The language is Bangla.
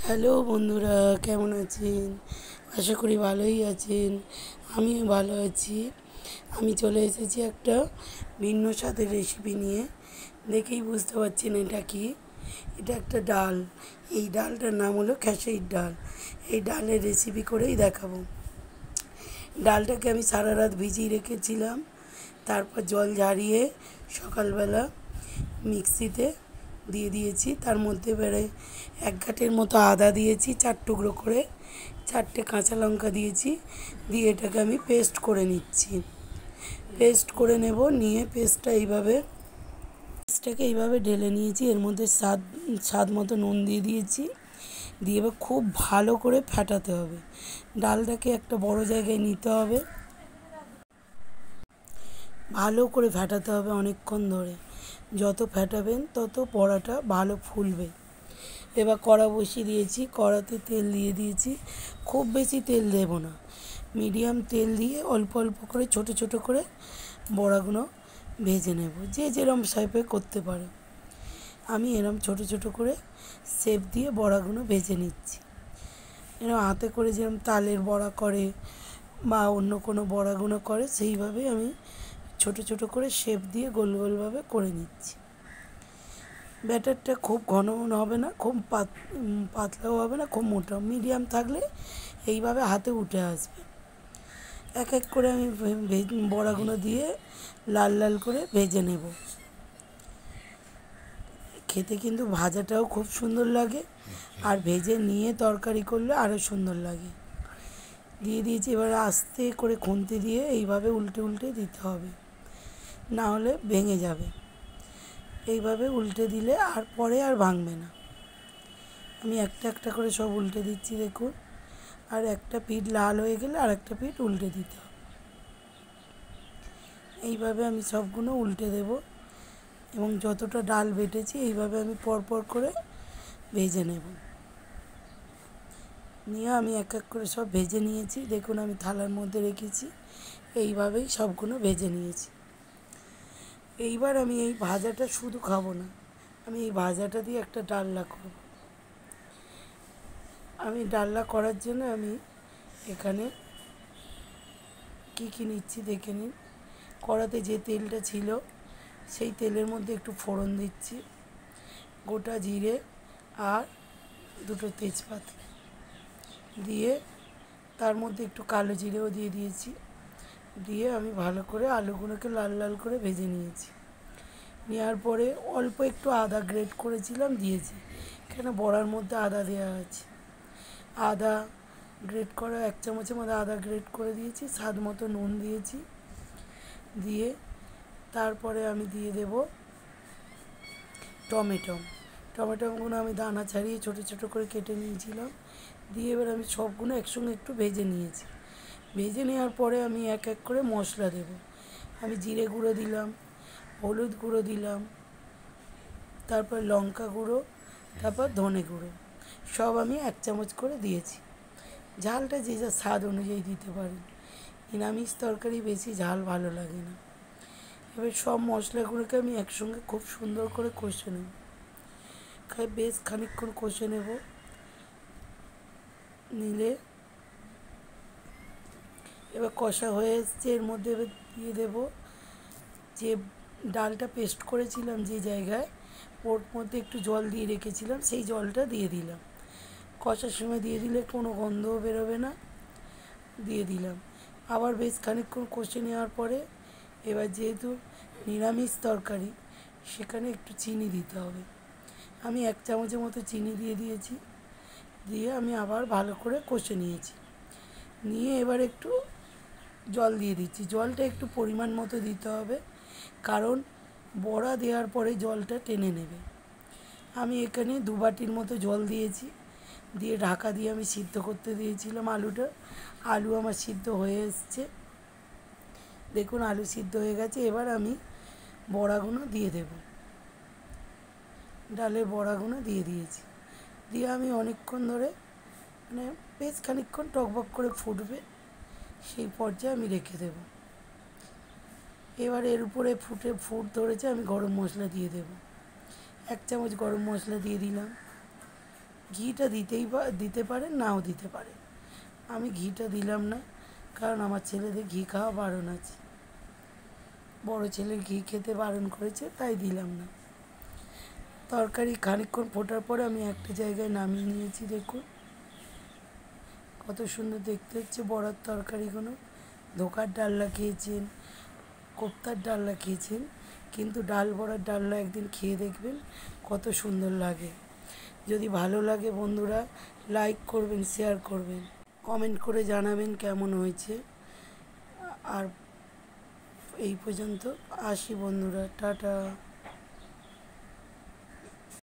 হ্যালো বন্ধুরা, কেমন আছেন? আশা করি ভালোই আছেন। আমিও ভালো আছি। আমি চলে এসেছি একটা ভিন্ন স্বাদের রেসিপি নিয়ে। দেখেই বুঝতে পারছেন এটা কি। এটা একটা ডাল। এই ডালটার নাম হলো খেসারির ডাল। এই ডালের রেসিপি করেই দেখাবো। ডালটাকে আমি সারা রাত ভিজিয়ে রেখেছিলাম। তারপর জল ঝারিয়ে সকালবেলা মিক্সিতে দিয়ে দিয়েছি। তার মধ্যে বেড়ে 1 ঘাটের মতো আদা দিয়েছি 4 টুকরো করে, 4টে কাঁচা লঙ্কা দিয়েছি। দিয়ে এটাকে আমি পেস্ট করে নিচ্ছি। পেস্ট করে নেব। নিয়ে পেস্টটাকে এইভাবে ঢেলে নিয়েছি। এর মধ্যে স্বাদ মতো নুন দিয়ে দিয়েছি। দিয়ে এবার খুব ভালো করে ফেটাতে হবে। ডালটাকে একটা বড় জায়গায় নিতে হবে, ভালো করে ফেটাতে হবে অনেকক্ষণ ধরে। যত ফেটাবেন তত বড়াটা ভালো ফুলবে। এবার কড়া বসিয়ে দিয়েছি। কড়াতে তেল দিয়ে দিয়েছি। খুব বেশি তেল দেব না, মিডিয়াম তেল দিয়ে অল্প অল্প করে ছোট ছোট করে বড়াগুলো ভেজে নেব। যে যেরম শেপে করতে পারে। আমি এরম ছোট ছোট করে শেপ দিয়ে বড়াগুলো ভেজে নিচ্ছি। এরম হাতে করে যেরকম তালের বড়া করে বা অন্য কোনো বড়াগুলো করে, সেইভাবেই আমি ছোট ছোট করে শেপ দিয়ে গোল গোলভাবে করে নিচ্ছি। ব্যাটারটা খুব ঘন হবে না, খুব পাতলাও হবে না, খুব মোটা, মিডিয়াম থাকলে এইভাবে হাতে উঠে আসবে। এক এক করে আমি বড়াগুলো দিয়ে লাল লাল করে ভেজে নেব। খেতে কিন্তু ভাজাটাও খুব সুন্দর লাগে, আর ভেজে নিয়ে তরকারি করলে আরও সুন্দর লাগে। দিয়ে দিয়েছি। এবার আস্তে করে খুন্তি দিয়ে এইভাবে উল্টে উল্টে দিতে হবে, না হলে ভেঙে যাবে। এইভাবে উল্টে দিলে আর পরে আর ভাঙবে না। আমি একটা একটা করে সব উল্টে দিচ্ছি, দেখুন। আর একটা পিঠ লাল হয়ে গেলে আর একটা পিঠ উল্টে দিতে হবে। এইভাবে আমি সবগুলো উল্টে দেব। এবং যতটা ডাল বেটেছি এইভাবে আমি পরপর করে ভেজে নেব। নিয়ে আমি এক এক করে সব ভেজে নিয়েছি। দেখুন আমি থালার মধ্যে রেখেছি। এইভাবেই সবগুলো ভেজে নিয়েছি। এইবার আমি এই ভাজাটা শুধু খাবো না, আমি এই ভাজাটা দিয়ে একটা ডালনা করব। আমি ডালনা করার জন্য আমি এখানে কী নিচ্ছি দেখে নিন। কড়াতে যে তেলটা ছিল সেই তেলের মধ্যে একটু ফোড়ন দিচ্ছি, গোটা জিরে আর 2টো তেজপাতা দিয়ে, তার মধ্যে একটু কালো জিরেও দিয়ে দিয়েছি। দিয়ে আমি ভালো করে আলুগুলোকে লাল লাল করে ভেজে নিয়েছি। নেওয়ার পরে অল্প একটু আদা গ্রেট করেছিলাম দিয়েছি, কেন বড়ার মধ্যে আদা দেওয়া আছে। আদা গ্রেট করা 1 চামচের মধ্যে আদা গ্রেট করে দিয়েছি। স্বাদ মতো নুন দিয়েছি। দিয়ে তারপরে আমি দিয়ে দেব টমেটোগুলো আমি দানা ছাড়িয়ে ছোট ছোট করে কেটে নিয়েছিলাম। দিয়ে এবার আমি সবগুলো একসঙ্গে একটু ভেজে নিয়েছি। ভেজে নেওয়ার পরে আমি এক এক করে মশলা দেব। আমি জিরে গুঁড়ো দিলাম, হলুদ গুঁড়ো দিলাম, তারপর লঙ্কা গুঁড়ো, তারপর ধনে গুঁড়ো, সব আমি 1 চামচ করে দিয়েছি। ঝালটা যে যা স্বাদ অনুযায়ী দিতে পারেন। নিরামিষ তরকারি বেশি ঝাল ভালো লাগে না। এবার সব মশলাগুলোকে আমি একসঙ্গে খুব সুন্দর করে কষে নেব। বেশ খানিকক্ষণ কষে নেব। নিলে এবার কষা হয়ে এসছে। এর মধ্যে এবার দিয়ে দেব যে ডালটা পেস্ট করেছিলাম যে জায়গায়, ওর মধ্যে একটু জল দিয়ে রেখেছিলাম, সেই জলটা দিয়ে দিলাম। কষার সময় দিয়ে দিলে কোনো গন্ধও বেরোবে না। দিয়ে দিলাম। আবার বেশ খানিকক্ষণ কষে নেওয়ার পরে এবার যেহেতু নিরামিষ তরকারি, সেখানে একটু চিনি দিতে হবে। আমি 1 চামচের মতো চিনি দিয়ে দিয়েছি। দিয়ে আমি আবার ভালো করে কষে নিয়েছি। নিয়ে এবার একটু জল দিয়ে দিচ্ছি। জলটা একটু পরিমাণ মতো দিতে হবে, কারণ বড়া দেওয়ার পরে জলটা টেনে নেবে। আমি এখানে 2 বাটির মতো জল দিয়েছি। দিয়ে ঢাকা দিয়ে আমি সিদ্ধ করতে দিয়েছিলাম আলুটা। আলু আমার সিদ্ধ হয়ে এসছে। দেখুন আলু সিদ্ধ হয়ে গেছে। এবার আমি বড়াগুলো দিয়ে দেব। ডালের বড়াগুলো দিয়ে দিয়েছি। দিয়ে আমি অনেকক্ষণ ধরে, মানে বেশ খানিকক্ষণ টকবক করে ফুটবে, সেই পর্যায়ে আমি রেখে দেব। এবার এর উপরে ফুট ধরেছে, আমি গরম মশলা দিয়ে দেব। 1 চামচ গরম মশলা দিয়ে দিলাম। ঘিটা দিতে পারেন, নাও দিতে পারেন। আমি ঘিটা দিলাম না, কারণ আমার ছেলেদের ঘি খাওয়া বারণ আছে। বড় ছেলে ঘি খেতে বারণ করেছে, তাই দিলাম না। তরকারি খানিকক্ষণ ফোটার পরে আমি একটা জায়গায় নামিয়ে নিয়েছি। দেখুন কত সুন্দর দেখতে হচ্ছে বড়ার তরকারিগুলো। ধোকার ডালনা খেয়েছেন, কোপ্তার ডালনা খেয়েছেন, কিন্তু ডাল বড়ার ডালনা একদিন খেয়ে দেখবেন কত সুন্দর লাগে। যদি ভালো লাগে বন্ধুরা, লাইক করবেন, শেয়ার করবেন, কমেন্ট করে জানাবেন কেমন হয়েছে। আর এই পর্যন্ত আসি বন্ধুরা, টাটা।